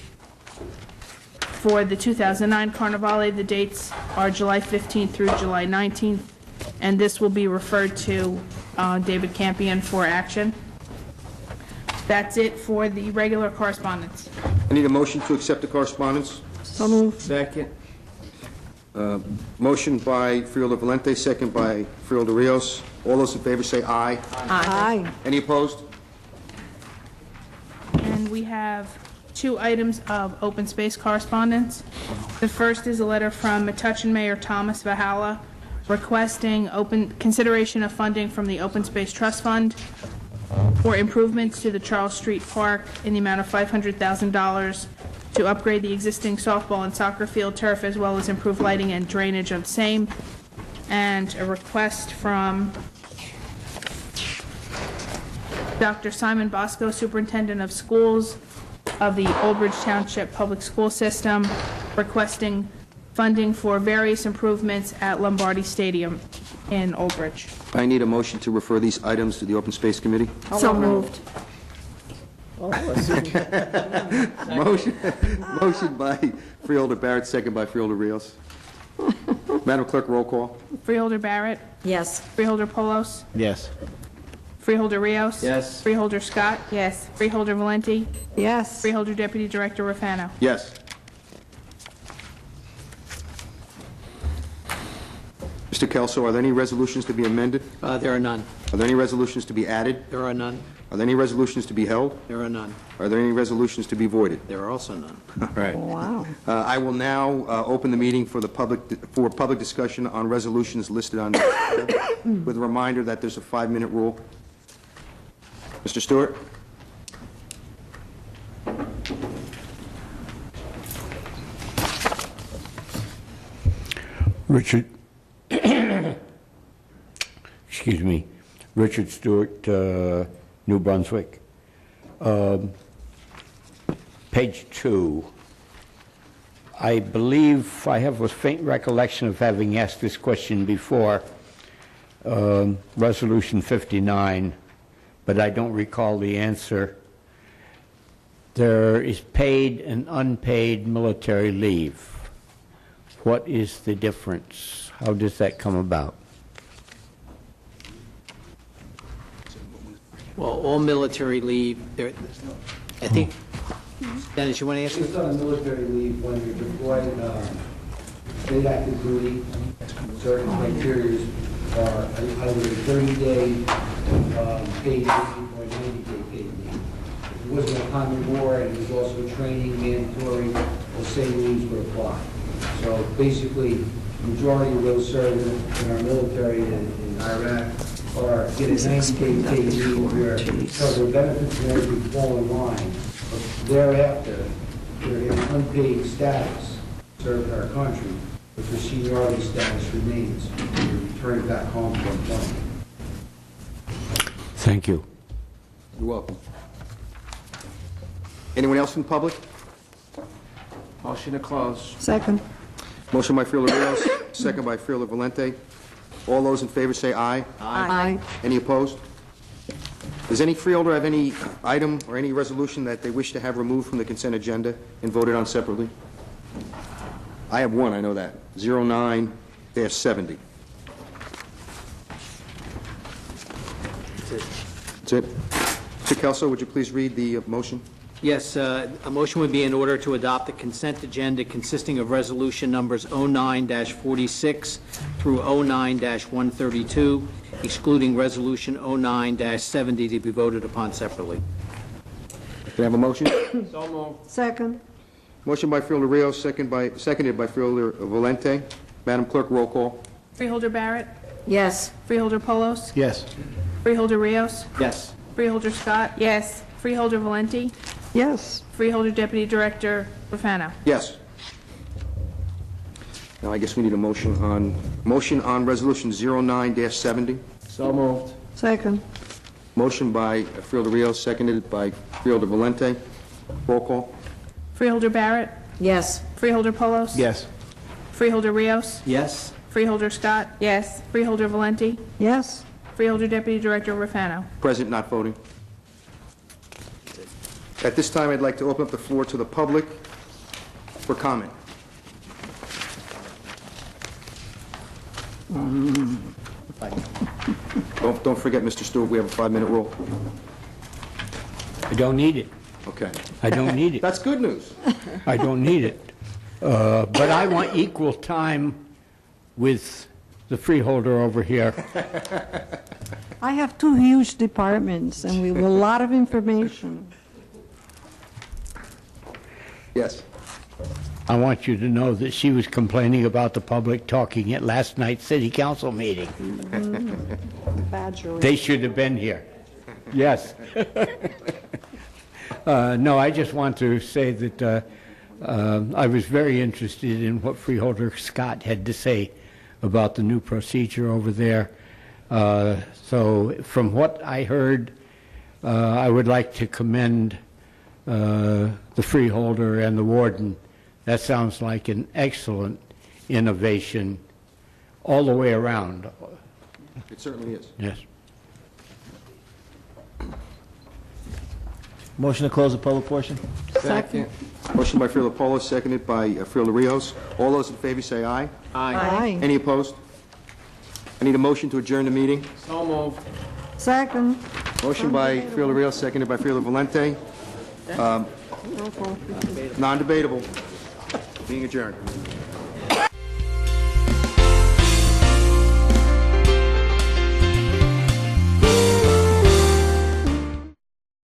for the 2009 Carnevale. The dates are July 15th through July 19th, and this will be referred to David Campion for action. That's it for the regular correspondence. I need a motion to accept the correspondence. So moved. Second. Motion by Freeholder Valente, second by Freeholder Rios. All those in favor say aye. Aye. Any opposed? And we have 2 items of open space correspondence. The first is a letter from Metuchen Mayor Thomas Vahala requesting consideration of funding from the Open Space Trust Fund for improvements to the Charles Street Park in the amount of $500,000 to upgrade the existing softball and soccer field turf, as well as improve lighting and drainage of same. And a request from Dr. Simon Bosco, Superintendent of Schools of the Old Bridge Township Public School System, requesting funding for various improvements at Lombardi Stadium in Old Bridge. I need a motion to refer these items to the Open Space Committee. So moved. Motion by Freeholder Barrett, second by Freeholder Rios. Madam Clerk, roll call. Freeholder Barrett, Yes. Freeholder Polos, Yes. Freeholder Rios. Yes. Freeholder Scott, Yes. Freeholder Valenti, Yes. Freeholder Deputy Director Rafano. Yes. Mr. Kelso, are there any resolutions to be amended? There are none. Are there any resolutions to be added? There are none. Are there any resolutions to be held? There are none. Are there any resolutions to be voided? There are also none. All right. Wow. I will now open the meeting for public discussion on resolutions listed on the agenda, with a reminder that there's a 5-minute rule. Mr. Stewart? Richard, excuse me, Richard Stewart, New Brunswick. Page 2. I believe I have a faint recollection of having asked this question before, Resolution 59, but I don't recall the answer. There is paid and unpaid military leave. What is the difference? How does that come about? Well, all military leave, I think, Dennis, you want to answer? Based on military leave, when you're deployed, state active duty, certain criteria are either a 30-day paid leave or a 90-day paid leave. If it wasn't a common war and it was also training, mandatory, the same leaves would apply. So basically, the majority of those serving in our military in Iraq are getting 90-day paid leave where so their benefits and everything fall in line. But thereafter, they're in unpaid status, serve our country, but their seniority status remains. They're returned back home to employment. Thank you. You're welcome. Anyone else from the public? Motion to close. Second. Motion by Freeholder Rios, second by Freeholder Valente. All those in favor say aye. Aye. Any opposed? Does any freeholder have any item or any resolution that they wish to have removed from the consent agenda and voted on separately? I have one, I know that. 09-70. That's it. Mr. Kelso, would you please read the motion? Yes, a motion would be in order to adopt the consent agenda consisting of resolution numbers 09-46 through 09-132, excluding resolution 09-70 to be voted upon separately. Can I have a motion? So moved. Second. Motion by Freeholder Rios, seconded by Freeholder Valente. Madam Clerk, roll call. Freeholder Barrett? Yes. Freeholder Polos? Yes. Freeholder Rios? Yes. Freeholder Scott? Yes. Freeholder Valenti? Yes. Freeholder Deputy Director Rufano? Yes. Now, I guess we need a motion on resolution 09-70. So moved. Second. Motion by Freeholder Rios, seconded by Freeholder Valente. Roll call. Freeholder Barrett? Yes. Freeholder Polos? Yes. Freeholder Rios? Yes. Freeholder Scott? Yes. Freeholder Valenti? Yes. Freeholder Deputy Director Rufano? Present, not voting. At this time, I'd like to open up the floor to the public for comment. Don't forget, Mr. Stewart, we have a 5-minute rule. I don't need it. Okay. I don't need it. That's good news. I don't need it. But I want equal time with the freeholder over here. I have 2 huge departments and we have a lot of information. Yes. I want you to know that she was complaining about the public talking at last night's city council meeting. Badger. They should have been here. Yes. No, I just want to say that I was very interested in what Freeholder Scott had to say about the new procedure over there. So from what I heard, I would like to commend the freeholder and the warden. That sounds like an excellent innovation all the way around. It certainly is. Yes. Motion to close the public portion? Second. Motion by Freeholder Polos, seconded by Freeholder Rios. All those in favor say aye. Aye. Any opposed? I need a motion to adjourn the meeting. So moved. Second. Motion by Freeholder Rios, seconded by Freeholder Valente. Roll call. Non-debatable. Being adjourned.